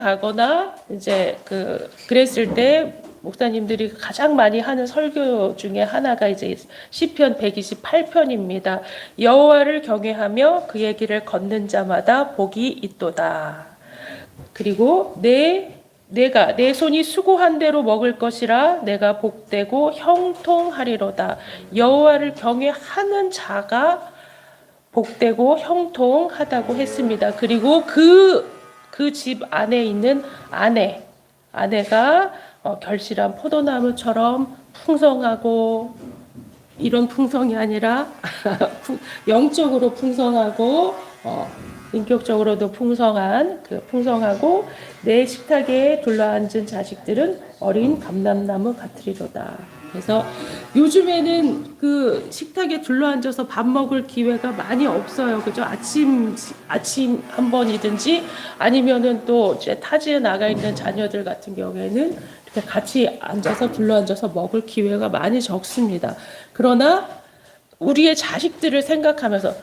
가거나 이제 그랬을 때 목사님들이 가장 많이 하는 설교 중에 하나가 이제 시편 128편입니다. 여호와를 경외하며 그의 길을 걷는 자마다 복이 있도다. 그리고 내가 내 손이 수고한 대로 먹을 것이라 내가 복되고 형통하리로다. 여호와를 경외하는 자가 복되고 형통하다고 했습니다. 그리고 그 집 안에 있는 아내가 결실한 포도나무처럼 풍성하고, 이런 풍성이 아니라 영적으로 풍성하고 인격적으로도 풍성하고 내 식탁에 둘러앉은 자식들은 어린 감람나무 같으리로다. 그래서 요즘에는 그 식탁에 둘러앉아서 밥 먹을 기회가 많이 없어요. 그죠? 아침 한 번이든지 아니면은 또 이제 타지에 나가 있는 자녀들 같은 경우에는 이렇게 같이 둘러앉아서 먹을 기회가 많이 적습니다. 그러나 우리의 자식들을 생각하면서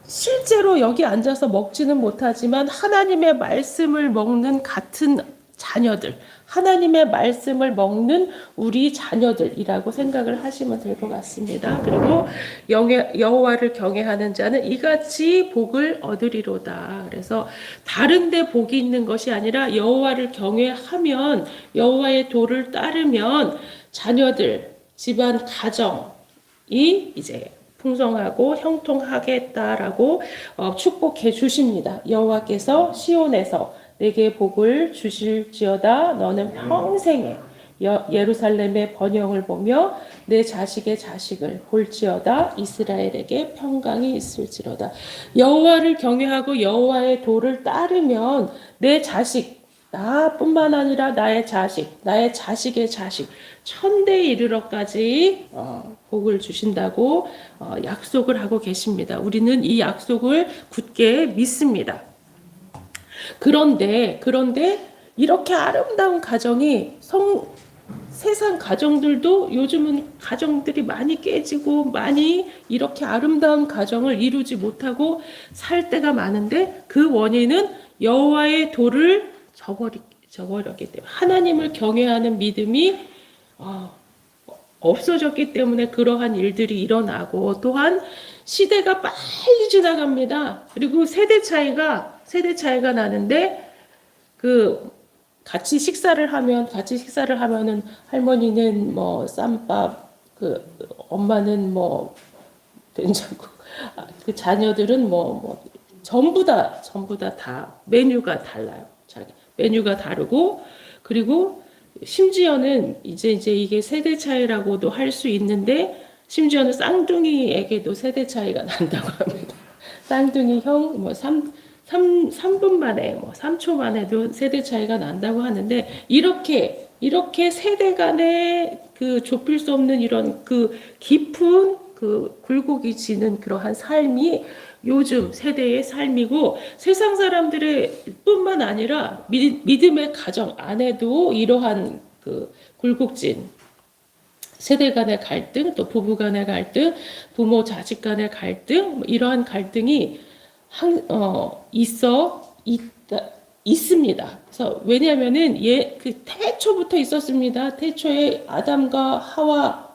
실제로 여기 앉아서 먹지는 못하지만 하나님의 말씀을 먹는 같은 자녀들, 하나님의 말씀을 먹는 우리 자녀들이라고 생각을 하시면 될 것 같습니다. 그리고 여호와를 경외하는 자는 이같이 복을 얻으리로다. 그래서 다른 데 복이 있는 것이 아니라 여호와를 경외하면, 여호와의 도를 따르면 자녀들, 집안 가정이 이제 풍성하고 형통하겠다라고 축복해 주십니다. 여호와께서 시온에서 내게 복을 주실지어다. 너는 평생에 예루살렘의 번영을 보며 내 자식의 자식을 볼지어다. 이스라엘에게 평강이 있을지로다. 여호와를 경외하고 여호와의 도를 따르면 내 자식, 나뿐만 아니라 나의 자식, 나의 자식의 자식, 천대에 이르러까지 복을 주신다고 약속을 하고 계십니다. 우리는 이 약속을 굳게 믿습니다. 그런데 이렇게 아름다운 가정이 세상 가정들도 요즘은 가정들이 많이 깨지고 많이 이렇게 아름다운 가정을 이루지 못하고 살 때가 많은데, 그 원인은 여호와의 도를 저버렸기 때문에, 하나님을 경외하는 믿음이 없어졌기 때문에 그러한 일들이 일어나고, 또한 시대가 빨리 지나갑니다. 그리고 세대 차이가 나는데, 같이 식사를 하면은 할머니는 뭐 쌈밥, 엄마는 뭐 된장국, 그 자녀들은 전부 다 메뉴가 달라요. 메뉴가 다르고, 그리고 심지어는 이제 이게 세대 차이라고도 할 수 있는데, 심지어는 쌍둥이에게도 세대 차이가 난다고 합니다. 쌍둥이 형 3분 만에 3초 만에도 세대 차이가 난다고 하는데, 이렇게 세대 간의 좁힐 수 없는 이런 깊은 굴곡이 지는 그러한 삶이 요즘 세대의 삶이고, 세상 사람들의 뿐만 아니라 믿음의 가정 안에도 이러한 굴곡진 세대 간의 갈등, 또 부부 간의 갈등, 부모 자식 간의 갈등, 이러한 갈등이 있습니다. 그래서 왜냐하면은 태초부터 있었습니다. 태초에 아담과 하와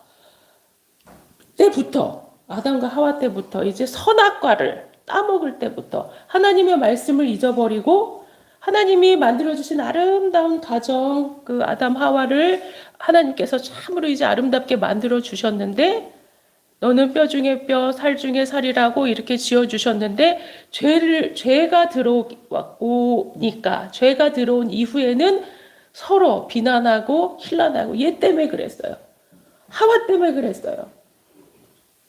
때부터 이제 선악과를 따먹을 때부터 하나님의 말씀을 잊어버리고, 하나님이 만들어주신 아름다운 가정, 아담 하와를 하나님께서 참으로 이제 아름답게 만들어 주셨는데, 너는 뼈 중에 뼈, 살 중에 살이라고 이렇게 지어주셨는데, 죄가 들어오니까, 죄가 들어온 이후에는 서로 비난하고 힐난하고, 얘 때문에 그랬어요. 하와 때문에 그랬어요.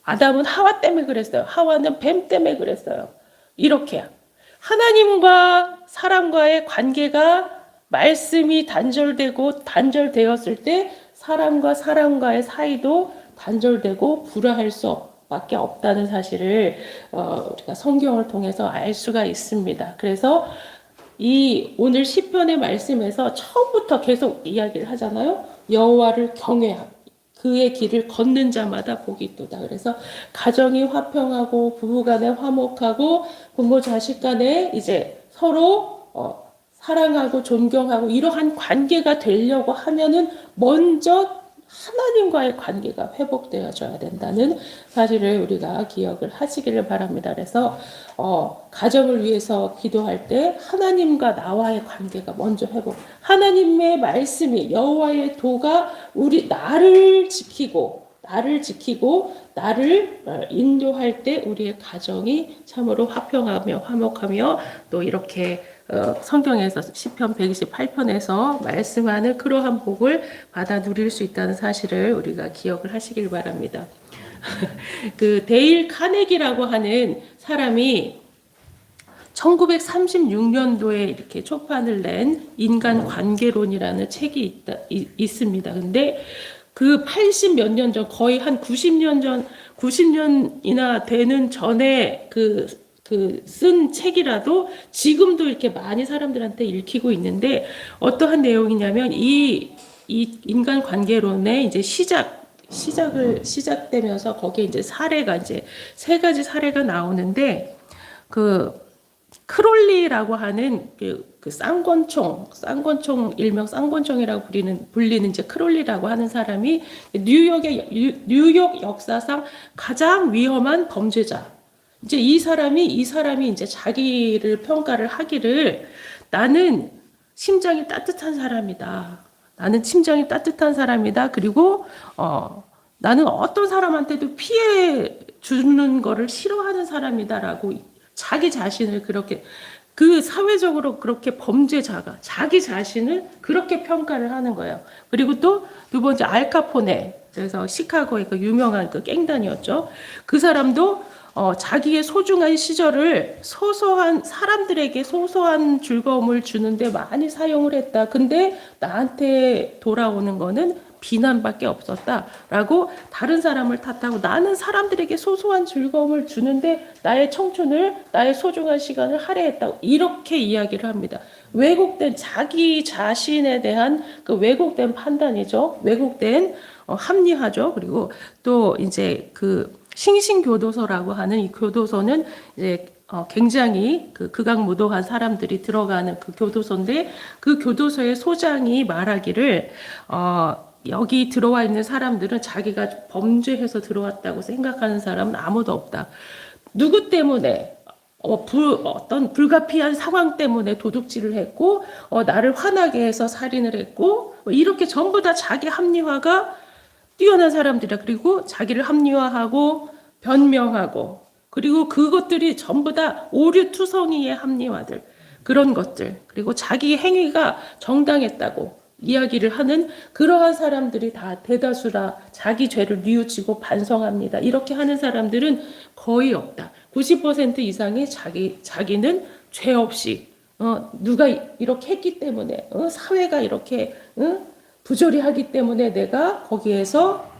아담은 하와 때문에 그랬어요. 하와는 뱀 때문에 그랬어요. 이렇게 하나님과 사람과의 관계가, 말씀이 단절되었을 때 사람과 사람과의 사이도 단절되고 불화할 수밖에 없다는 사실을 우리가 성경을 통해서 알 수가 있습니다. 그래서 이 오늘 시편의 말씀에서 처음부터 계속 이야기를 하잖아요. 여호와를 경외하고 그의 길을 걷는 자마다 복이 있도다. 그래서 가정이 화평하고 부부간에 화목하고 부모 자식 간에 이제 서로 사랑하고 존경하고 이러한 관계가 되려고 하면은 먼저 하나님과의 관계가 회복되어져야 된다는 사실을 우리가 기억을 하시기를 바랍니다. 그래서 가정을 위해서 기도할 때 하나님과 나와의 관계가 먼저 회복. 하나님의 말씀이 여호와의 도가 나를 인도할 때 우리의 가정이 참으로 화평하며 화목하며 또 이렇게 성경에서 시편 128편에서 말씀하는 그러한 복을 받아 누릴 수 있다는 사실을 우리가 기억을 하시길 바랍니다. 그 데일 카네기라고 하는 사람이 1936년도에 이렇게 초판을 낸 인간 관계론이라는 책이 있습니다. 근데 그 80 몇 년 전, 거의 한 90년 전, 90년이나 되는 전에 쓴 책이라도 지금도 이렇게 많이 사람들한테 읽히고 있는데 어떠한 내용이냐면 이 인간 관계론의 이제 시작되면서 거기에 이제 사례가 이제 세 가지 사례가 나오는데 크롤리라고 하는 쌍권총 일명 쌍권총이라고 불리는 이제 크롤리라고 하는 사람이 뉴욕 역사상 가장 위험한 범죄자. 이제 이 사람이 이제 자기를 평가를 하기를 나는 심장이 따뜻한 사람이다. 그리고 나는 어떤 사람한테도 피해 주는 거를 싫어하는 사람이다라고 자기 자신을 그렇게 사회적으로 그렇게 범죄자가 자기 자신을 그렇게 평가를 하는 거예요. 그리고 또 두 번째 알카포네, 그래서 시카고의 그 유명한 그 갱단이었죠. 그 사람도 자기의 소중한 시절을 사람들에게 소소한 즐거움을 주는데 많이 사용을 했다. 근데 나한테 돌아오는 거는 비난밖에 없었다라고 다른 사람을 탓하고 나는 사람들에게 소소한 즐거움을 주는데 나의 청춘을, 나의 소중한 시간을 할애했다고 이렇게 이야기를 합니다. 왜곡된 자기 자신에 대한 그 왜곡된 판단이죠. 왜곡된 합리화죠. 그리고 또 이제 싱싱교도소라고 하는 이 교도소는 이제 굉장히 극악무도한 사람들이 들어가는 그 교도소인데 그 교도소의 소장이 말하기를 여기 들어와 있는 사람들은 자기가 범죄해서 들어왔다고 생각하는 사람은 아무도 없다. 누구 때문에 어떤 불가피한 상황 때문에 도둑질을 했고 나를 화나게 해서 살인을 했고 이렇게 전부 다 자기 합리화가 뛰어난 사람들이야. 그리고 자기를 합리화하고 변명하고 그리고 그것들이 전부 다 오류투성이의 합리화들 그런 것들 그리고 자기 행위가 정당했다고 이야기를 하는 그러한 사람들이 다 대다수라 자기 죄를 뉘우치고 반성합니다. 이렇게 하는 사람들은 거의 없다. 90% 이상이 자기는 죄 없이 누가 이렇게 했기 때문에 사회가 이렇게 부조리하기 때문에 내가 거기에서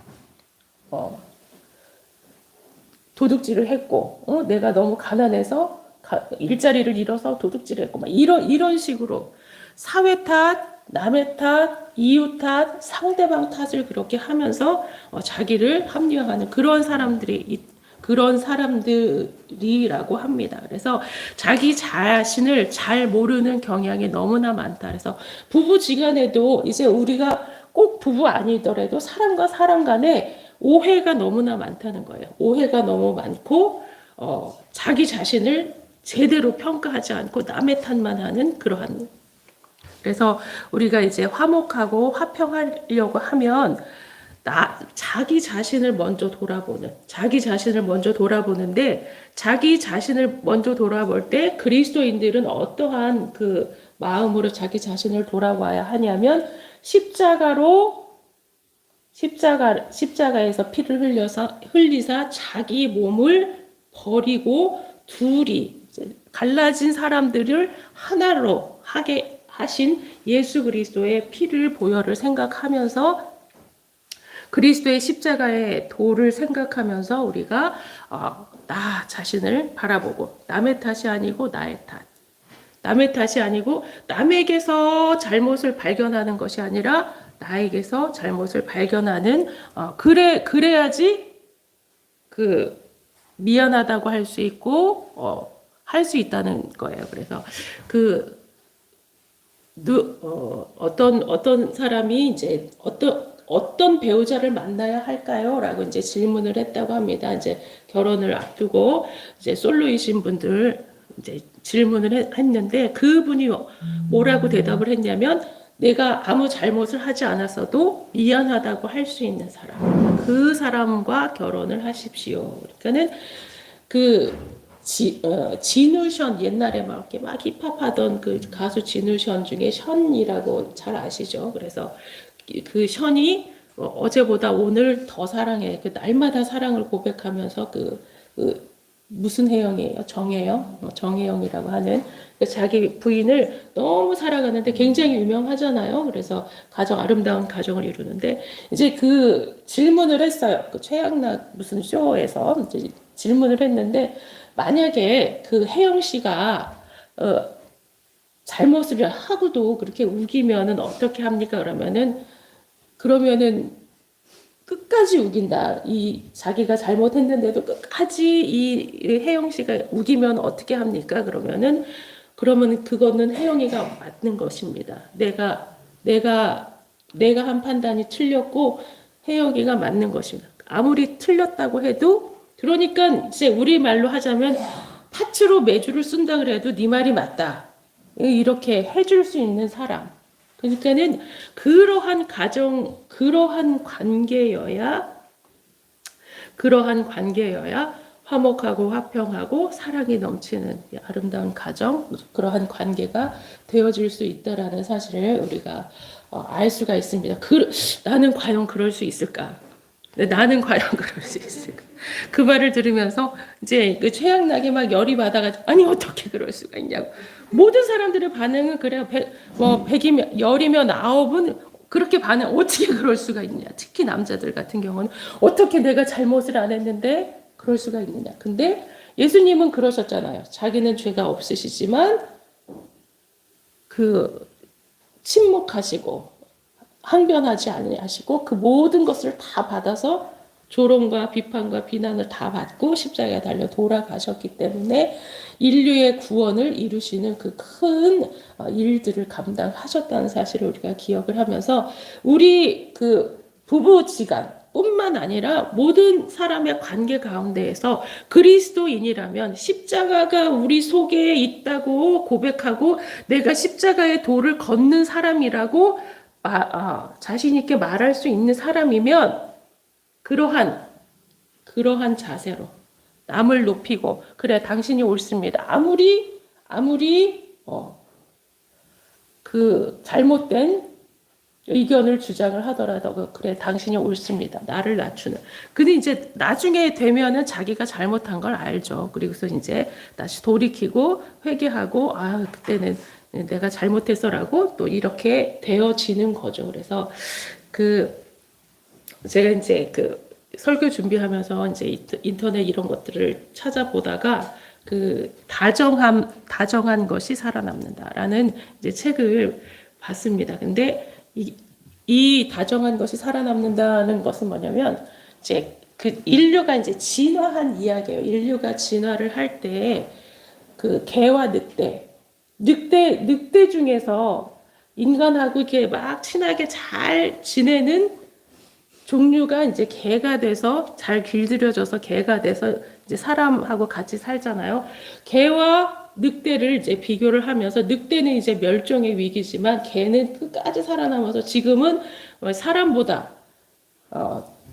도둑질을 했고 내가 너무 가난해서 일자리를 잃어서 도둑질을 했고 막 이런 식으로 사회 탓, 남의 탓, 이웃 탓, 상대방 탓을 그렇게 하면서 자기를 합리화하는 그런 사람들이라고 합니다. 그래서 자기 자신을 잘 모르는 경향이 너무나 많다. 그래서 부부지간에도 이제 우리가 꼭 부부 아니더라도 사람과 사람 간에 오해가 너무나 많다는 거예요. 오해가 너무 많고 자기 자신을 제대로 평가하지 않고 남의 탓만 하는 그러한. 그래서 우리가 이제 화목하고 화평하려고 하면 자기 자신을 먼저 돌아보는데 자기 자신을 먼저 돌아볼 때 그리스도인들은 어떠한 그 마음으로 자기 자신을 돌아와야 하냐면 십자가에서 피를 흘리사 자기 몸을 버리고 둘이 갈라진 사람들을 하나로 하게 하신 예수 그리스도의 피를 보혈을 생각하면서 그리스도의 십자가의 도를 생각하면서 우리가 나 자신을 바라보고 남의 탓이 아니고 남의 탓이 아니고 남에게서 잘못을 발견하는 것이 아니라 나에게서 잘못을 발견하는 그래야지 미안하다고 할 수 있고 할 수 있다는 거예요. 그래서 어떤 사람이 이제 어떤 배우자를 만나야 할까요? 라고 이제 질문을 했다고 합니다. 이제 결혼을 앞두고 이제 솔로이신 분들 이제 질문을 했는데 그분이 뭐라고 대답을 했냐면 내가 아무 잘못을 하지 않았어도 미안하다고 할 수 있는 사람, 그 사람과 결혼을 하십시오. 그러니까는 그 진우션 옛날에 막 이렇게 막 힙합하던 그 가수 진우션 중에 션이라고 잘 아시죠? 그래서 그 션이 어제보다 오늘 더 사랑해. 그 날마다 사랑을 고백하면서 그 무슨 혜영이에요? 정혜영? 정혜영이라고 하는 그 자기 부인을 너무 사랑하는데 굉장히 유명하잖아요. 그래서 아름다운 가정을 이루는데 이제 그 질문을 했어요. 그 최양락 무슨 쇼에서 이제 질문을 했는데 만약에 그 혜영 씨가 잘못을 하고도 그렇게 우기면은 어떻게 합니까? 그러면은 끝까지 우긴다. 이 자기가 잘못했는데도 끝까지 이 혜영 씨가 우기면 어떻게 합니까? 그러면 그거는 혜영이가 맞는 것입니다. 내가 한 판단이 틀렸고 혜영이가 맞는 것입니다. 아무리 틀렸다고 해도 그러니까 이제 우리 말로 하자면 파츠로 매주를 쓴다 그래도 네 말이 맞다. 이렇게 해줄 수 있는 사람. 그러니까는 그러한 가정, 그러한 관계여야 화목하고 화평하고 사랑이 넘치는 아름다운 가정, 그러한 관계가 되어질 수 있다라는 사실을 우리가 알 수가 있습니다. 나는 과연 그럴 수 있을까? 나는 과연 그럴 수 있을까? 그 말을 들으면서 이제 그 최양락이 막 열이 받아가지고 아니 어떻게 그럴 수가 있냐고. 모든 사람들의 반응은 그래요. 100이면 열이면 9은 그렇게 반응 어떻게 그럴 수가 있냐. 특히 남자들 같은 경우는 어떻게 내가 잘못을 안 했는데 그럴 수가 있느냐. 근데 예수님은 그러셨잖아요. 자기는 죄가 없으시지만 그 침묵하시고 항변하지 아니하시고 그 모든 것을 다 받아서 조롱과 비판과 비난을 다 받고 십자가에 달려 돌아가셨기 때문에 인류의 구원을 이루시는 그 큰 일들을 감당하셨다는 사실을 우리가 기억을 하면서 우리 그 부부지간 뿐만 아니라 모든 사람의 관계 가운데에서 그리스도인이라면 십자가가 우리 속에 있다고 고백하고 내가 십자가의 도를 걷는 사람이라고 자신 있게 말할 수 있는 사람이면 그러한 자세로 남을 높이고 그래 당신이 옳습니다. 아무리 그 잘못된 의견을 주장을 하더라도 그래 당신이 옳습니다. 나를 낮추는. 근데 이제 나중에 되면은 자기가 잘못한 걸 알죠. 그리고서 이제 다시 돌이키고 회개하고 그때는 내가 잘못했어라고 또 이렇게 되어지는 거죠. 그래서 제가 이제 그 설교 준비하면서 이제 인터넷 이런 것들을 찾아보다가 그 다정한 것이 살아남는다라는 이제 책을 봤습니다. 근데 이 다정한 것이 살아남는다는 것은 뭐냐면 이제 그 인류가 이제 진화한 이야기예요. 인류가 진화를 할 때 그 개와 늑대 중에서 인간하고 이렇게 막 친하게 잘 지내는 종류가 이제 개가 돼서 잘 길들여져서 개가 돼서 이제 사람하고 같이 살잖아요. 개와 늑대를 이제 비교를 하면서 늑대는 이제 멸종의 위기지만 개는 끝까지 살아남아서 지금은 사람보다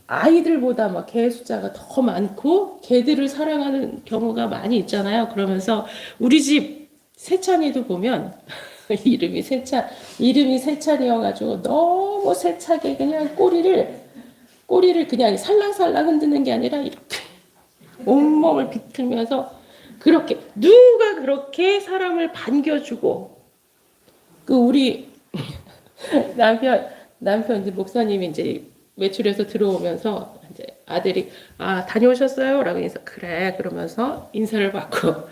아이들보다 막 개 숫자가 더 많고 개들을 사랑하는 경우가 많이 있잖아요. 그러면서 우리 집 세찬이도 보면 이름이 세찬이어가지고 너무 세차게 그냥 꼬리를 그냥 살랑살랑 흔드는 게 아니라 이렇게 온몸을 비틀면서 누가 그렇게 사람을 반겨주고 우리 남편 이제 목사님이 이제 외출해서 들어오면서 이제 아들이 다녀오셨어요? 라고 해서 그래 그러면서 인사를 받고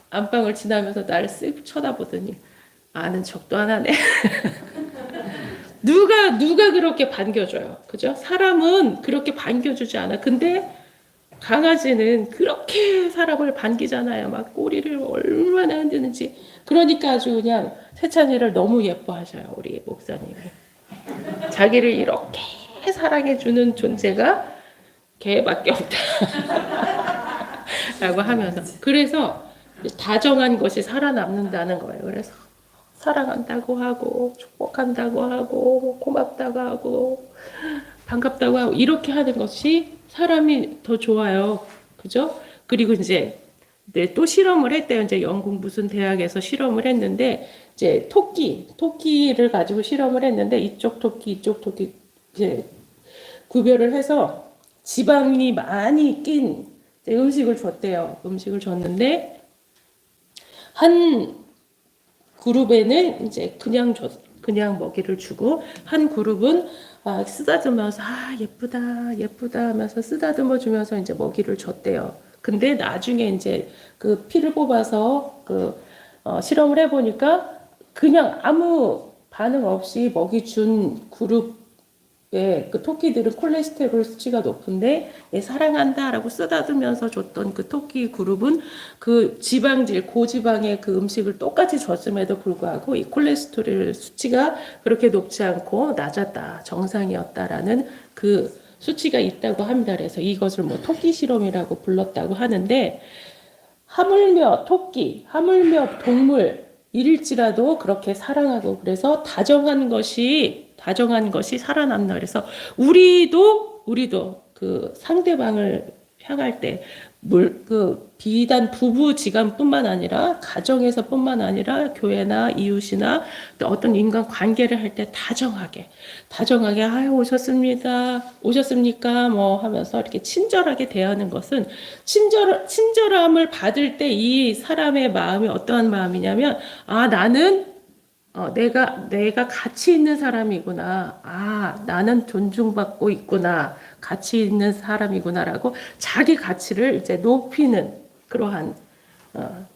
안방을 지나면서 나를 쓱 쳐다보더니 아는 척도 안 하네. 누가 그렇게 반겨줘요. 그죠? 사람은 그렇게 반겨주지 않아. 근데 강아지는 그렇게 사람을 반기잖아요. 막 꼬리를 얼마나 흔드는지. 그러니까 아주 그냥 세찬이를 너무 예뻐하셔요, 우리 목사님이. 자기를 이렇게 사랑해주는 존재가 걔밖에 없다라고 하면서. 그래서 다정한 것이 살아남는다는 거예요. 그래서 사랑한다고 하고, 축복한다고 하고, 고맙다고 하고, 반갑다고 하고, 이렇게 하는 것이 사람이 더 좋아요. 그죠? 그리고 이제 네, 또 실험을 했대요. 이제 영국 무슨 대학에서 실험을 했는데, 이제 토끼를 가지고 실험을 했는데, 이쪽 토끼, 이제 구별을 해서 지방이 많이 낀 음식을 줬대요. 음식을 줬는데, 한 그룹에는 이제 그냥 먹이를 주고, 한 그룹은 쓰다듬어서, 예쁘다, 예쁘다 하면서 쓰다듬어 주면서 이제 먹이를 줬대요. 근데 나중에 이제 그 피를 뽑아서 실험을 해보니까 그냥 아무 반응 없이 먹이 준 그룹의 그 토끼들은 콜레스테롤 수치가 높은데, 사랑한다라고 쓰다듬으면서 줬던 그 토끼 그룹은 그 지방질, 고지방의 그 음식을 똑같이 줬음에도 불구하고 이 콜레스테롤 수치가 그렇게 높지 않고 낮았다, 정상이었다라는 그 수치가 있다고 합니다. 그래서 이것을 뭐 토끼 실험이라고 불렀다고 하는데, 하물며 토끼, 하물며 동물일지라도 그렇게 사랑하고, 그래서 다정한 것이 살아남나. 그래서 우리도 그 상대방을 향할 때 비단 부부지간뿐만 아니라 가정에서뿐만 아니라 교회나 이웃이나 또 어떤 인간 관계를 할 때 다정하게 아유 오셨습니까 뭐 하면서 이렇게 친절하게 대하는 것은 친절함을 받을 때 이 사람의 마음이 어떠한 마음이냐면, 나는 내가 가치 있는 사람이구나. 나는 존중받고 있구나. 가치 있는 사람이구나라고 자기 가치를 이제 높이는 그러한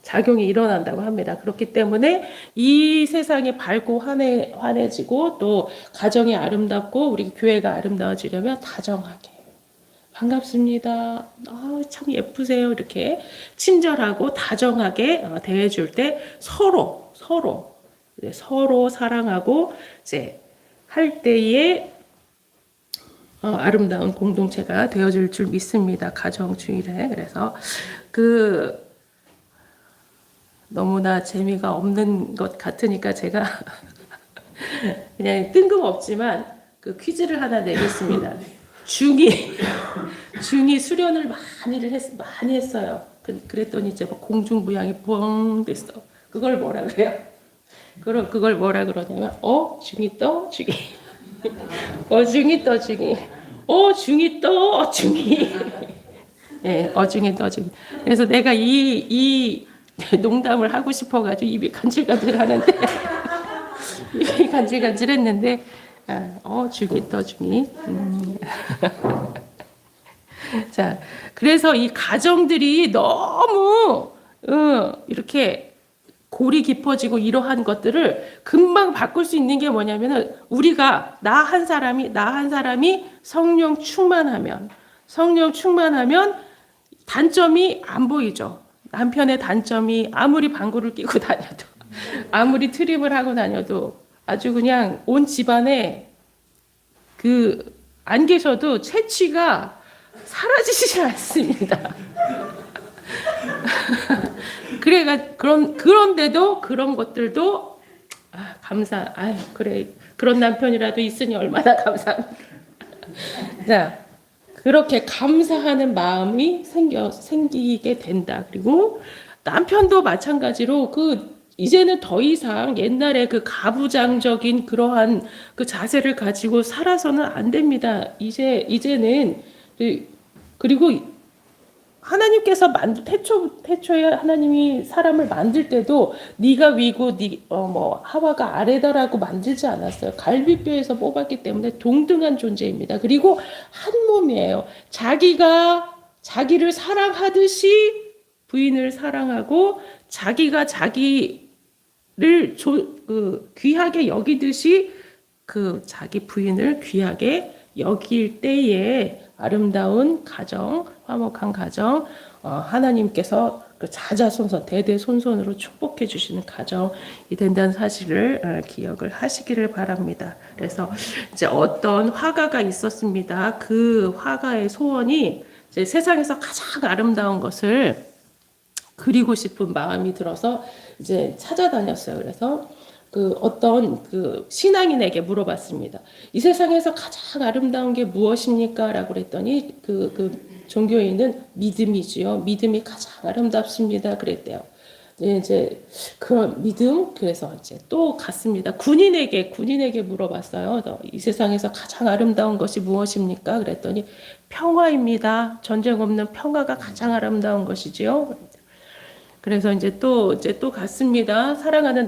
작용이 일어난다고 합니다. 그렇기 때문에 이 세상이 밝고 환해지고 또 가정이 아름답고 우리 교회가 아름다워지려면 다정하게 반갑습니다. 참 예쁘세요. 이렇게 친절하고 다정하게 대해줄 때 서로 사랑하고 이제 할 때에 아름다운 공동체가 되어질 줄 믿습니다. 가정 주일에. 그래서 너무나 재미가 없는 것 같으니까 제가 그냥 뜬금없지만 그 퀴즈를 하나 내겠습니다. 중이 수련을 많이 했어요. 그랬더니 이제 공중부양이 뻥 됐어. 그걸 뭐라 그래요? 그걸 뭐라 그러냐면, 중이 떠, 중이. 중이 떠, 중이. 중이 떠, 중이. 예, 어중이 떠중이. 그래서 내가 이 농담을 하고 싶어가지고 입이 간질간질 하는데, 입이 간질간질 했는데, 중이 떠중이. 자, 그래서 이 가정들이 너무, 이렇게 골이 깊어지고 이러한 것들을 금방 바꿀 수 있는 게 뭐냐면은, 우리가 나 한 사람이 성령 충만하면 단점이 안 보이죠. 남편의 단점이 아무리 방구를 끼고 다녀도, 아무리 트림을 하고 다녀도 아주 그냥 온 집안에 안 계셔도 채취가 사라지지 않습니다. 그런데도 그런 것들도 그래, 그런 남편이라도 있으니 얼마나 감사합니까. 자, 그렇게 감사하는 마음이 생기게 된다. 그리고 남편도 마찬가지로 이제는 더 이상 옛날에 그 가부장적인 그러한 그 자세를 가지고 살아서는 안 됩니다. 이제는 그리고 하나님께서 태초에 하나님이 사람을 만들 때도 네가 위고 하와가 아래다라고 만들지 않았어요. 갈비뼈에서 뽑았기 때문에 동등한 존재입니다. 그리고 한 몸이에요. 자기가 자기를 사랑하듯이 부인을 사랑하고, 자기가 자기를 귀하게 여기듯이 자기 부인을 귀하게 여길 때에 아름다운 가정, 화목한 가정, 하나님께서 그 자자손손 대대손손으로 축복해 주시는 가정이 된다는 사실을 기억을 하시기를 바랍니다. 그래서 이제 어떤 화가가 있었습니다. 그 화가의 소원이 이제 세상에서 가장 아름다운 것을 그리고 싶은 마음이 들어서 이제 찾아다녔어요. 그래서 그 어떤 그 신앙인에게 물어봤습니다. 이 세상에서 가장 아름다운 게 무엇입니까? 라고 그랬더니 그 종교인은 믿음이지요. 믿음이 가장 아름답습니다. 그랬대요. 이제 그런 믿음, 그래서 이제 또 갔습니다. 군인에게 물어봤어요. 이 세상에서 가장 아름다운 것이 무엇입니까? 그랬더니 평화입니다. 전쟁 없는 평화가 가장 아름다운 것이지요. 그래서 이제 또 갔습니다. 사랑하는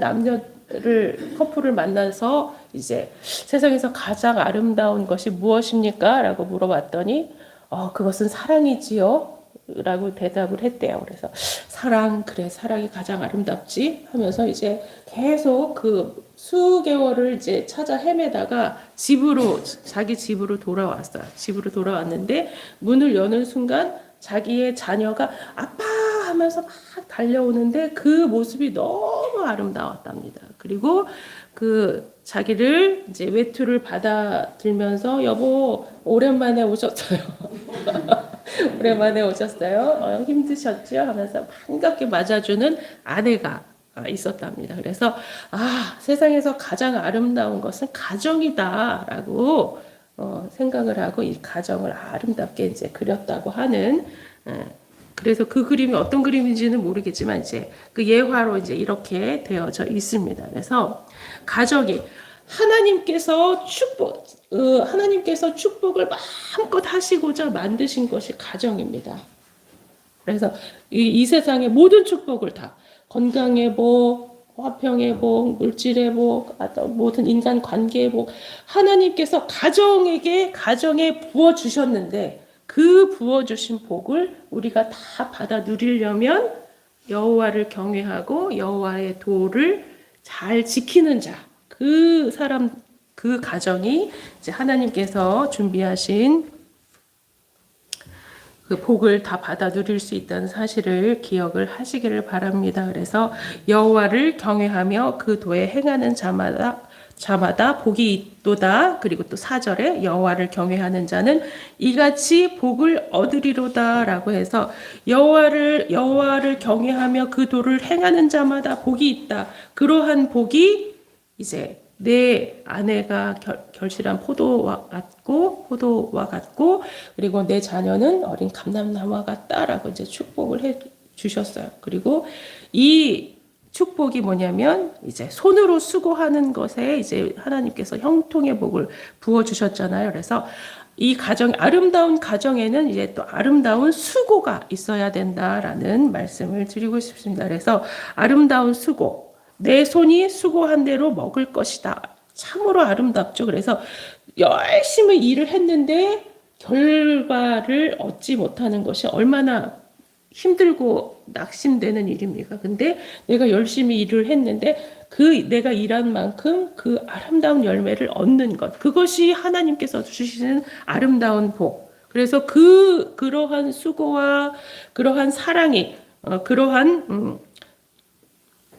커플을 만나서 이제 세상에서 가장 아름다운 것이 무엇입니까? 라고 물어봤더니, 그것은 사랑이지요. 라고 대답을 했대요. 그래서 그래, 사랑이 가장 아름답지 하면서 이제 계속 그 수개월을 이제 찾아 헤매다가 자기 집으로 돌아왔어요. 집으로 돌아왔는데 문을 여는 순간 자기의 자녀가 아빠 하면서 막 달려오는데 그 모습이 너무 아름다웠답니다. 그리고 그 자기를 이제 외투를 받아들면서 여보 오랜만에 오셨어요. 오랜만에 오셨어요. 힘드셨죠? 하면서 반갑게 맞아주는 아내가 있었답니다. 그래서 세상에서 가장 아름다운 것은 가정이다라고 생각을 하고 이 가정을 아름답게 이제 그렸다고 하는. 그래서 그 그림이 어떤 그림인지는 모르겠지만 이제 그 예화로 이제 이렇게 되어져 있습니다. 그래서 가정이 하나님께서 축복을 마음껏 하시고자 만드신 것이 가정입니다. 그래서 이 세상의 모든 축복을 다 건강의 복, 화평의 복, 물질의 복, 모든 인간 관계의 복 하나님께서 가정에 부어 주셨는데 그 부어 주신 복을 우리가 다 받아 누리려면 여호와를 경외하고 여호와의 도를 잘 지키는 자, 그 가정이 이제 하나님께서 준비하신 그 복을 다 받아 누릴 수 있다는 사실을 기억을 하시기를 바랍니다. 그래서 여호와를 경외하며 그 도에 행하는 자마다 복이 있도다. 그리고 또 4절에 여호와를 경외하는 자는 이같이 복을 얻으리로다라고 해서 여호와를 경외하며 그 도를 행하는 자마다 복이 있다. 그러한 복이 이제 내 아내가 결실한 포도와 같고 그리고 내 자녀는 어린 감람나무와 같다라고 이제 축복을 해 주셨어요. 그리고 이 축복이 뭐냐면 이제 손으로 수고하는 것에 이제 하나님께서 형통의 복을 부어 주셨잖아요. 그래서 이 아름다운 가정에는 이제 또 아름다운 수고가 있어야 된다라는 말씀을 드리고 싶습니다. 그래서 아름다운 수고, 내 손이 수고한 대로 먹을 것이다. 참으로 아름답죠. 그래서 열심히 일을 했는데 결과를 얻지 못하는 것이 얼마나 힘들고 낙심되는 일입니까? 근데 내가 열심히 일을 했는데 내가 일한 만큼 그 아름다운 열매를 얻는 것, 그것이 하나님께서 주시는 아름다운 복. 그래서 그러한 수고와 그러한 사랑이 그러한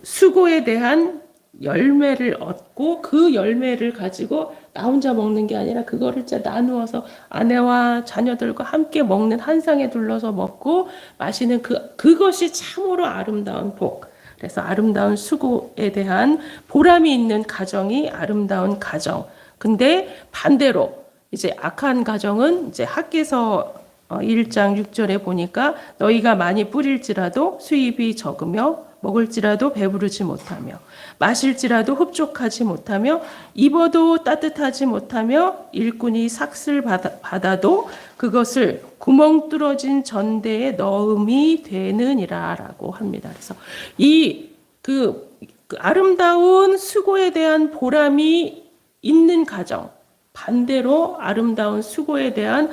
수고에 대한 열매를 얻고 그 열매를 가지고 나 혼자 먹는 게 아니라 그거를 이제 나누어서 아내와 자녀들과 함께 먹는 한 상에 둘러서 먹고 마시는 그것이 참으로 아름다운 복. 그래서 아름다운 수고에 대한 보람이 있는 가정이 아름다운 가정. 근데 반대로 이제 악한 가정은 이제 학개서 1장 6절에 보니까 너희가 많이 뿌릴지라도 수입이 적으며 먹을지라도 배부르지 못하며 마실지라도 흡족하지 못하며 입어도 따뜻하지 못하며 일꾼이 삭슬 받아도 그것을 구멍 뚫어진 전대에 넣음이 되느니라라고 합니다. 그래서 그 아름다운 수고에 대한 보람이 있는 가정, 반대로 아름다운 수고에 대한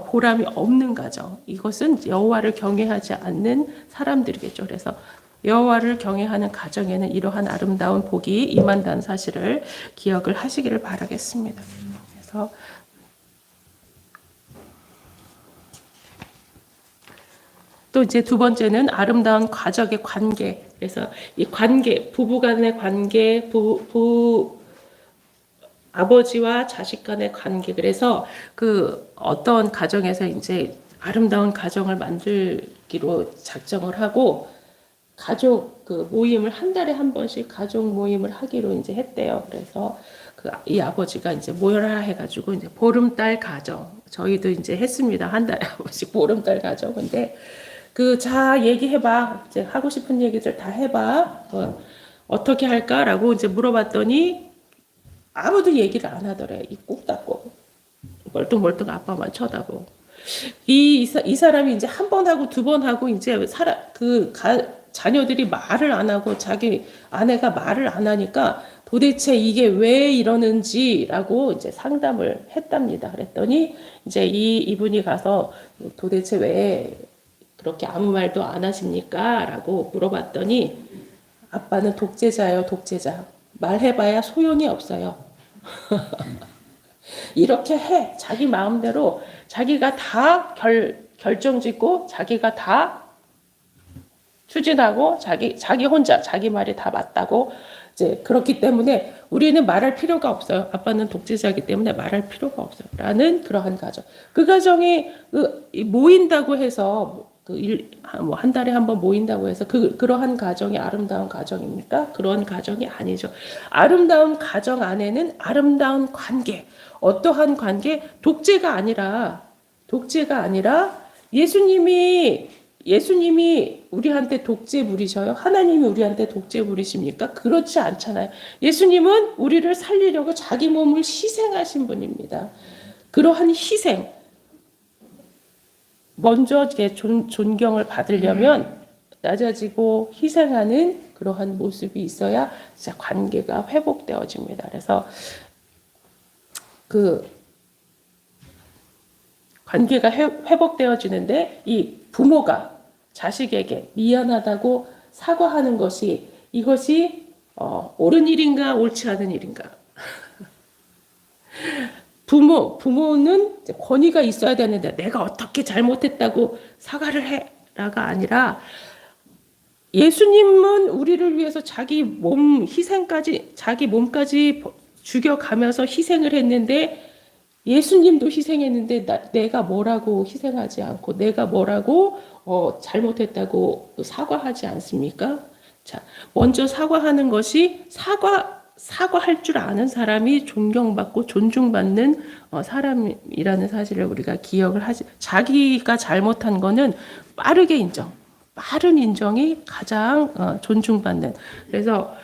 보람이 없는 가정, 이것은 여호와를 경외하지 않는 사람들이겠죠. 그래서 여호와를 경외하는 가정에는 이러한 아름다운 복이 임한다는 사실을 기억을 하시기를 바라겠습니다. 그래서 또 이제 두 번째는 아름다운 가족의 관계. 그래서 이 관계, 부부 간의 관계, 아버지와 자식 간의 관계. 그래서 그 어떤 가정에서 이제 아름다운 가정을 만들기로 작정을 하고 가족 그 모임을 한 달에 한 번씩 가족 모임을 하기로 이제 했대요. 그래서 그 이 아버지가 이제 모여라 해가지고 이제 보름달 가정 저희도 이제 했습니다. 한 달에 한 번씩 보름달 가정. 근데 그 자 얘기해봐. 이제 하고 싶은 얘기들 다 해봐. 어떻게 할까라고 이제 물어봤더니 아무도 얘기를 안 하더래. 입 꾹 닫고 멀뚱멀뚱 아빠만 쳐다보고. 이 사람이 이제 한 번 하고 두 번 하고 이제 자녀들이 말을 안 하고 자기 아내가 말을 안 하니까 도대체 이게 왜 이러는지라고 이제 상담을 했답니다. 그랬더니 이제 이분이 가서 도대체 왜 그렇게 아무 말도 안 하십니까? 라고 물어봤더니 아빠는 독재자예요, 독재자. 말해봐야 소용이 없어요. 이렇게 해. 자기 마음대로 자기가 다 결정짓고 자기가 다 추진하고 자기 혼자 자기 말이 다 맞다고 이제 그렇기 때문에 우리는 말할 필요가 없어요. 아빠는 독재자이기 때문에 말할 필요가 없어요. 라는 그러한 가정. 그 가정이 모인다고 해서 한 달에 한 번 모인다고 해서 그러한 가정이 아름다운 가정입니까? 그런 가정이 아니죠. 아름다운 가정 안에는 아름다운 관계, 어떠한 관계? 독재가 아니라 예수님이 우리한테 독재 부리셔요? 하나님이 우리한테 독재 부리십니까? 그렇지 않잖아요. 예수님은 우리를 살리려고 자기 몸을 희생하신 분입니다. 그러한 희생, 먼저 존경을 받으려면 낮아지고 희생하는 그러한 모습이 있어야 진짜 관계가 회복되어집니다. 그래서 그 관계가 회복되어지는데 이 부모가 자식에게 미안하다고 사과하는 것이 이것이 옳은 일인가 옳지 않은 일인가? 부모는 권위가 있어야 되는데 내가 어떻게 잘못했다고 사과를 해라가 아니라 예수님은 우리를 위해서 자기 몸까지 죽여가면서 희생을 했는데 예수님도 희생했는데 내가 뭐라고 희생하지 않고 내가 뭐라고 잘못했다고 사과하지 않습니까? 자, 먼저 사과하는 것이 사과할 줄 아는 사람이 존경받고 존중받는 사람이라는 사실을 우리가 기억을 하지. 자기가 잘못한 거는 빠른 인정이 가장 존중받는. 그래서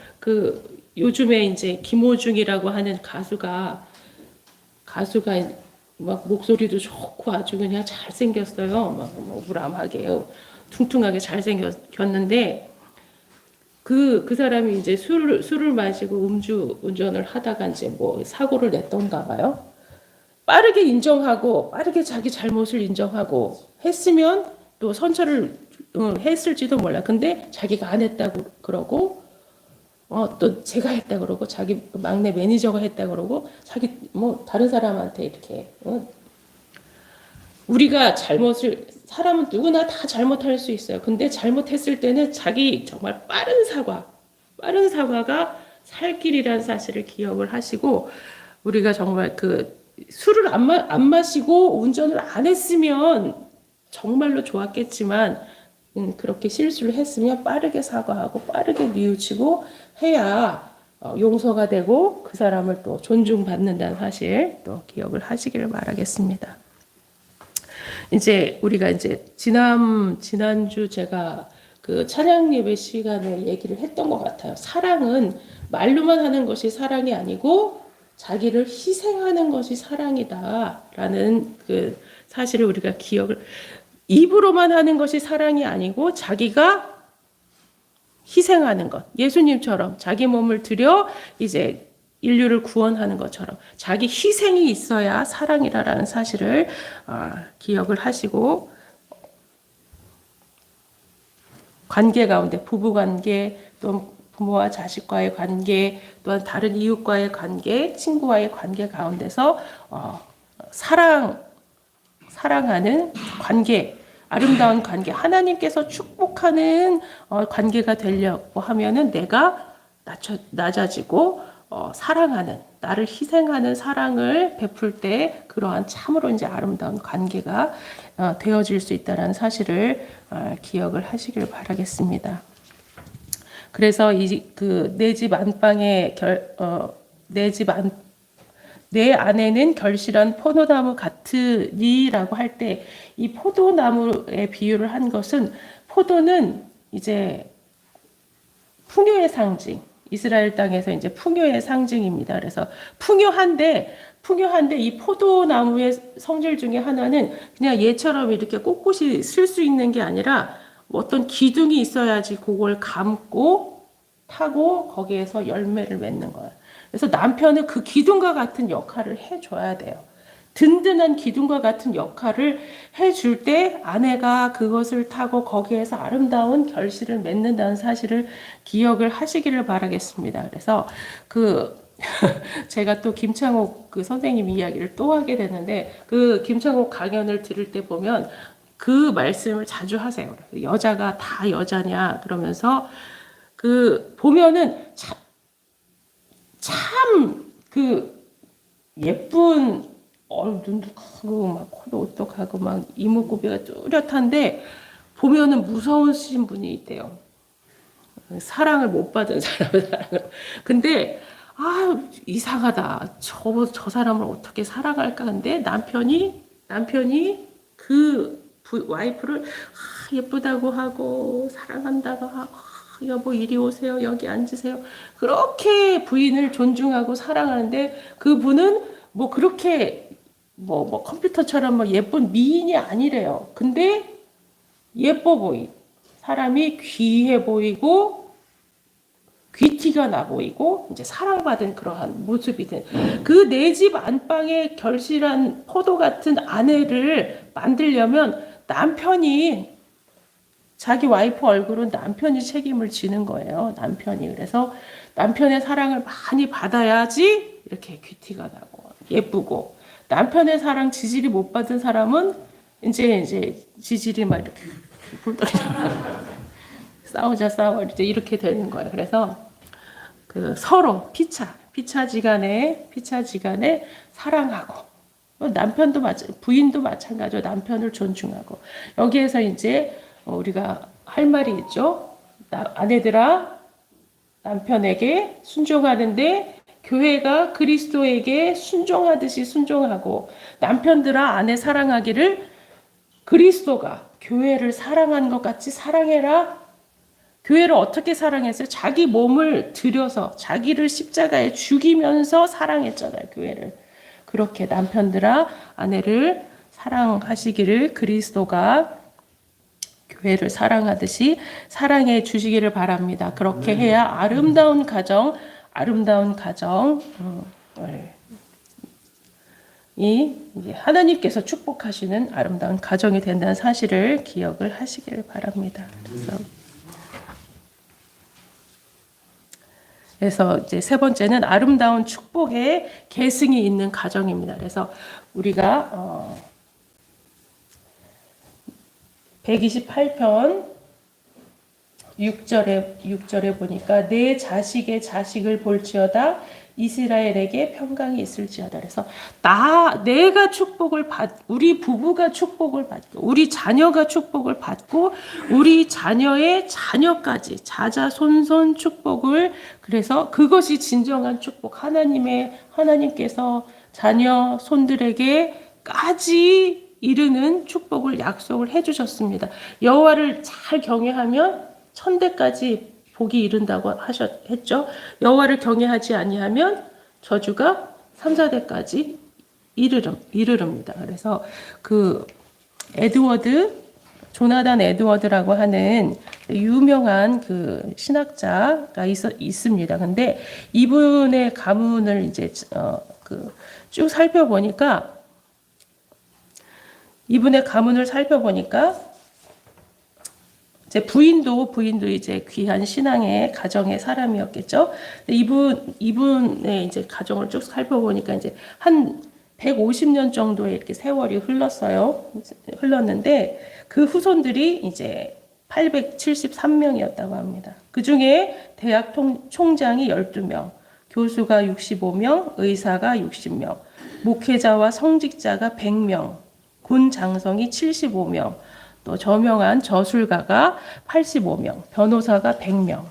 요즘에 이제 김호중이라고 하는 가수가 막 목소리도 좋고 아주 그냥 잘생겼어요. 막 우람하게 퉁퉁하게 잘생겼는데 그 사람이 이제 술을 마시고 음주 운전을 하다가 이제 뭐 사고를 냈던가 봐요. 빠르게 인정하고 빠르게 자기 잘못을 인정하고 했으면 또 선처를 했을지도 몰라. 근데 자기가 안 했다고 그러고 또 제가 했다 그러고 자기 막내 매니저가 했다 그러고 자기 뭐 다른 사람한테 이렇게 우리가 사람은 누구나 다 잘못할 수 있어요. 근데 잘못했을 때는 자기 정말 빠른 사과가 살 길이라는 사실을 기억을 하시고 우리가 정말 술을 안 마시고 운전을 안 했으면 정말로 좋았겠지만 그렇게 실수를 했으면 빠르게 사과하고 빠르게 뉘우치고 해야 용서가 되고 그 사람을 또 존중받는다는 사실 또 기억을 하시기를 바라겠습니다. 이제 우리가 이제 지난주 제가 그 찬양 예배 시간에 얘기를 했던 것 같아요. 사랑은 말로만 하는 것이 사랑이 아니고 자기를 희생하는 것이 사랑이다라는 그 사실을 우리가 입으로만 하는 것이 사랑이 아니고 자기가 희생하는 것. 예수님처럼 자기 몸을 들여 이제 인류를 구원하는 것처럼 자기 희생이 있어야 사랑이라는 사실을 기억을 하시고 관계 가운데 부부 관계 또 부모와 자식과의 관계 또한 다른 이웃과의 관계 친구와의 관계 가운데서 사랑하는 관계 아름다운 관계, 하나님께서 축복하는 관계가 되려고 하면은 내가 낮아지고 사랑하는, 나를 희생하는 사랑을 베풀 때 그러한 참으로 이제 아름다운 관계가 되어질 수 있다는 사실을 기억을 하시길 바라겠습니다. 그래서 내 집 안방에 내 안에는 결실한 포도나무 같으니라고 할 때 이 포도나무의 비유를 한 것은, 포도는 이제 풍요의 상징, 이스라엘 땅에서 이제 풍요의 상징입니다. 그래서 풍요한데 이 포도나무의 성질 중에 하나는 그냥 얘처럼 이렇게 꼿꼿이 쓸 수 있는 게 아니라 어떤 기둥이 있어야지 그걸 감고 타고 거기에서 열매를 맺는 거예요. 그래서 남편은 그 기둥과 같은 역할을 해줘야 돼요. 든든한 기둥과 같은 역할을 해줄 때 아내가 그것을 타고 거기에서 아름다운 결실을 맺는다는 사실을 기억을 하시기를 바라겠습니다. 그래서 제가 또 김창옥 선생님 이야기를 또 하게 되는데, 김창옥 강연을 들을 때 보면 그 말씀을 자주 하세요. 여자가 다 여자냐 그러면서 보면은 참 예쁜 눈도 크고 막 코도 오똑하고 막 이목구비가 뚜렷한데 보면은 무서우신 분이 있대요. 사랑을 못 받은 사람을. 근데 이상하다. 저 사람을 어떻게 사랑할까? 근데 남편이 와이프를 예쁘다고 하고 사랑한다고 하고, 여보 이리 오세요, 여기 앉으세요, 그렇게 부인을 존중하고 사랑하는데 그분은 뭐 그렇게 컴퓨터처럼 예쁜 미인이 아니래요. 근데 예뻐 사람이 귀해 보이고 귀티가 나 보이고 이제 사랑받은 그러한 모습이 된, 내 집 안방에 결실한 포도 같은 아내를 만들려면 남편이, 자기 와이프 얼굴은 남편이 책임을 지는 거예요. 남편이. 그래서 남편의 사랑을 많이 받아야지 이렇게 귀티가 나고 예쁘고, 남편의 사랑 지지리 못 받은 사람은 이제 지지리 막 이렇게 싸워 이렇게 되는 거예요. 그래서 서로 피차지간에 사랑하고, 남편도 부인도 마찬가지로 남편을 존중하고, 여기에서 이제 우리가 할 말이 있죠. 아내들아 남편에게 순종하는데 교회가 그리스도에게 순종하듯이 순종하고, 남편들아 아내 사랑하기를 그리스도가 교회를 사랑한 것 같이 사랑해라. 교회를 어떻게 사랑했어요? 자기 몸을 들여서 자기를 십자가에 죽이면서 사랑했잖아요, 교회를. 그렇게 남편들아 아내를 사랑하시기를 그리스도가 교회를 사랑하듯이 사랑해 주시기를 바랍니다. 그렇게 해야 아름다운 가정 이 하나님께서 축복하시는 아름다운 가정이 된다는 사실을 기억을 하시기를 바랍니다. 그래서 이제 세 번째는 아름다운 축복의 계승이 있는 가정입니다. 그래서 우리가 128편 6절에 보니까 내 자식의 자식을 볼지어다 이스라엘에게 평강이 있을지어다. 그래서 내가 축복을 우리 부부가 축복을 받고, 우리 자녀가 축복을 받고, 우리 자녀의 자녀까지 자자손손 축복을, 그래서 그것이 진정한 축복, 하나님께서 자녀 손들에게까지 이르는 축복을 약속을 해주셨습니다. 여호와를 잘 경외하면 천대까지 복이 이른다고 했죠. 여호와를 경외하지 아니하면 저주가 3, 4대까지 이르릅니다. 그래서 조나단 에드워드라고 하는 유명한 신학자가 있습니다. 근데 이분의 가문을 이제 쭉 살펴보니까 이제 부인도 이제 귀한 신앙의 가정의 사람이었겠죠. 이분의 이제 가정을 쭉 살펴보니까 이제 한 150년 정도의 이렇게 세월이 흘렀는데 그 후손들이 이제 873명이었다고 합니다. 그 중에 대학 총장이 12명, 교수가 65명, 의사가 60명, 목회자와 성직자가 100명, 군 장성이 75명, 또 저명한 저술가가 85명, 변호사가 100명,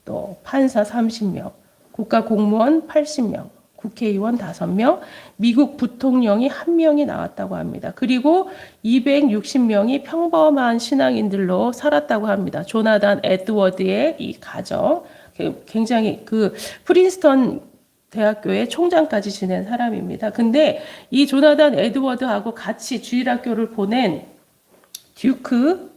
또 판사 30명, 국가공무원 80명, 국회의원 5명, 미국 부통령이 1명이 나왔다고 합니다. 그리고 260명이 평범한 신앙인들로 살았다고 합니다. 조나단 에드워드의 이 가정, 굉장히 그 프린스턴 대학교의 총장까지 지낸 사람입니다. 근데 이 조나단 에드워드하고 같이 주일학교를 보낸 듀크,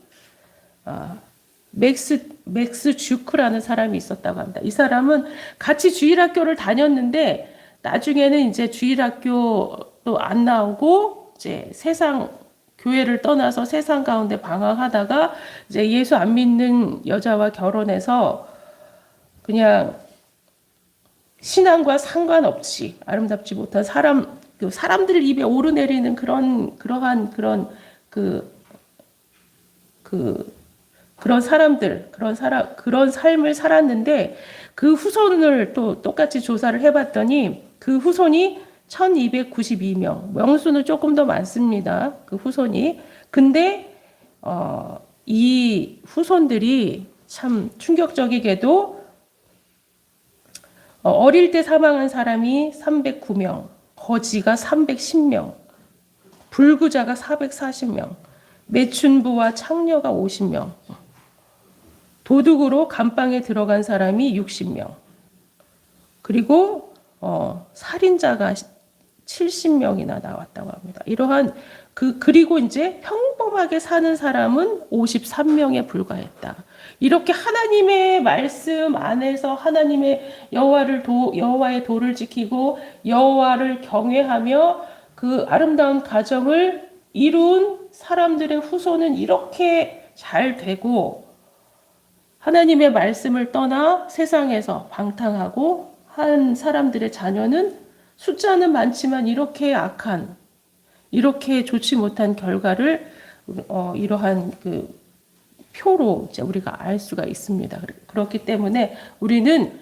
맥스 듀크라는 사람이 있었다고 합니다. 이 사람은 같이 주일학교를 다녔는데 나중에는 이제 주일학교도 안 나오고 이제 교회를 떠나서 세상 가운데 방황하다가 이제 예수 안 믿는 여자와 결혼해서 그냥 신앙과 상관없이 아름답지 못한 사람들 입에 오르내리는 그런 삶을 살았는데 그 후손을 또 똑같이 조사를 해봤더니 그 후손이 1292명, 명수는 조금 더 많습니다. 그 후손이. 근데 이 후손들이 참 충격적이게도 어릴 때 사망한 사람이 309명, 거지가 310명, 불구자가 440명, 매춘부와 창녀가 50명, 도둑으로 감방에 들어간 사람이 60명, 그리고 살인자가 70명이나 나왔다고 합니다. 이러한 그리고 이제 평범하게 사는 사람은 53명에 불과했다. 이렇게 하나님의 말씀 안에서 하나님의 여호와의 도를 지키고 여호와를 경외하며 그 아름다운 가정을 이룬 사람들의 후손은 이렇게 잘 되고 하나님의 말씀을 떠나 세상에서 방탕하고 한 사람들의 자녀는 숫자는 많지만 이렇게 악한, 이렇게 좋지 못한 결과를 이러한 표로 이제 우리가 알 수가 있습니다. 그렇기 때문에 우리는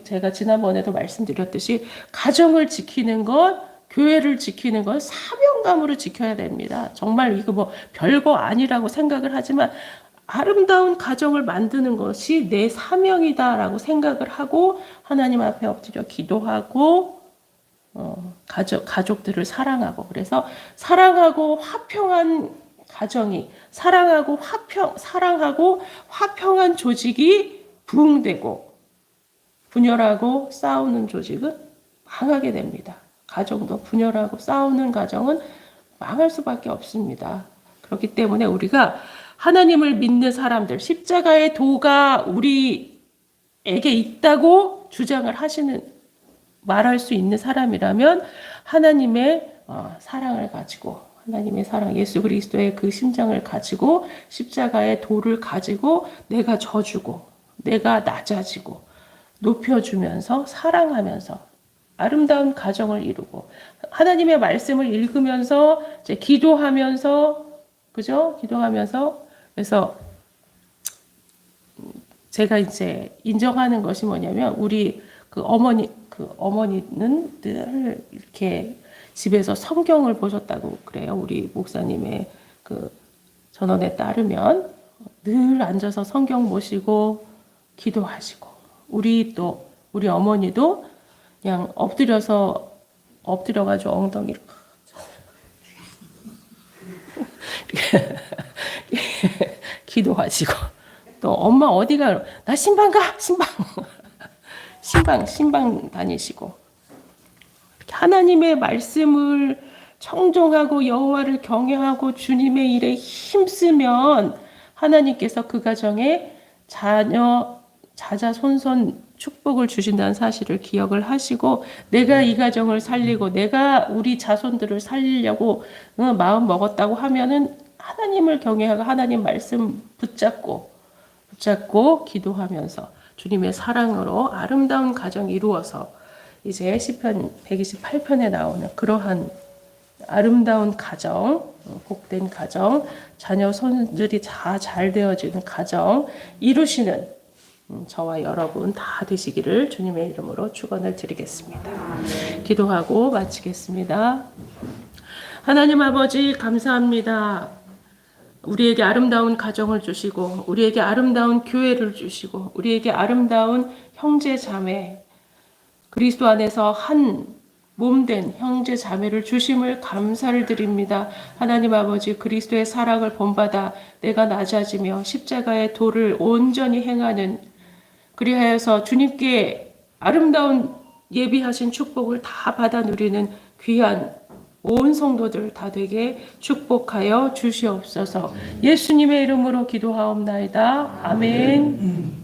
제가 지난번에도 말씀드렸듯이 가정을 지키는 것, 교회를 지키는 건 사명감으로 지켜야 됩니다. 정말 이거 뭐 별거 아니라고 생각을 하지만 아름다운 가정을 만드는 것이 내 사명이다라고 생각을 하고 하나님 앞에 엎드려 기도하고 가족들을 사랑하고 그래서 사랑하고 화평한 가정이 사랑하고 화평한 조직이 부흥되고 분열하고 싸우는 조직은 망하게 됩니다. 가정도 분열하고 싸우는 가정은 망할 수밖에 없습니다. 그렇기 때문에 우리가 하나님을 믿는 사람들, 십자가의 도가 우리에게 있다고 주장을 말할 수 있는 사람이라면 하나님의 사랑을 가지고 하나님의 사랑, 예수 그리스도의 그 심장을 가지고 십자가의 도를 가지고 내가 져주고 내가 낮아지고 높여주면서 사랑하면서 아름다운 가정을 이루고 하나님의 말씀을 읽으면서 이제 기도하면서 그죠? 기도하면서 그래서 제가 이제 인정하는 것이 뭐냐면 우리 어머니는 늘 이렇게 집에서 성경을 보셨다고 그래요. 우리 목사님의 전언에 따르면 늘 앉아서 성경 보시고 기도하시고 우리 어머니도 그냥 엎드려가지고 엉덩이를 기도하시고 또 엄마 어디가 나 신방 가 신방 다니시고 하나님의 말씀을 청종하고 여호와를 경외하고 주님의 일에 힘쓰면 하나님께서 그 가정에 자자손손 축복을 주신다는 사실을 기억을 하시고 내가 이 가정을 살리고 내가 우리 자손들을 살리려고 마음 먹었다고 하면은 하나님을 경외하고 하나님 말씀 붙잡고 기도하면서 주님의 사랑으로 아름다운 가정 이루어서 이제 시편 128편에 나오는 그러한 아름다운 가정, 복된 가정, 자녀 손들이 다 잘 되어지는 가정 이루시는 저와 여러분 다 되시기를 주님의 이름으로 축원을 드리겠습니다. 기도하고 마치겠습니다. 하나님 아버지 감사합니다. 우리에게 아름다운 가정을 주시고 우리에게 아름다운 교회를 주시고 우리에게 아름다운 형제 자매 그리스도 안에서 한 몸된 형제 자매를 주심을 감사를 드립니다. 하나님 아버지 그리스도의 사랑을 본받아 내가 낮아지며 십자가의 도를 온전히 행하는 그리하여서 주님께 아름다운 예비하신 축복을 다 받아 누리는 귀한 온 성도들 다 되게 축복하여 주시옵소서. 예수님의 이름으로 기도하옵나이다. 아멘.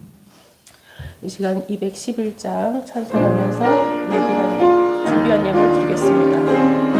이 시간 211장 찬송하면서 준비한 예물 드리겠습니다.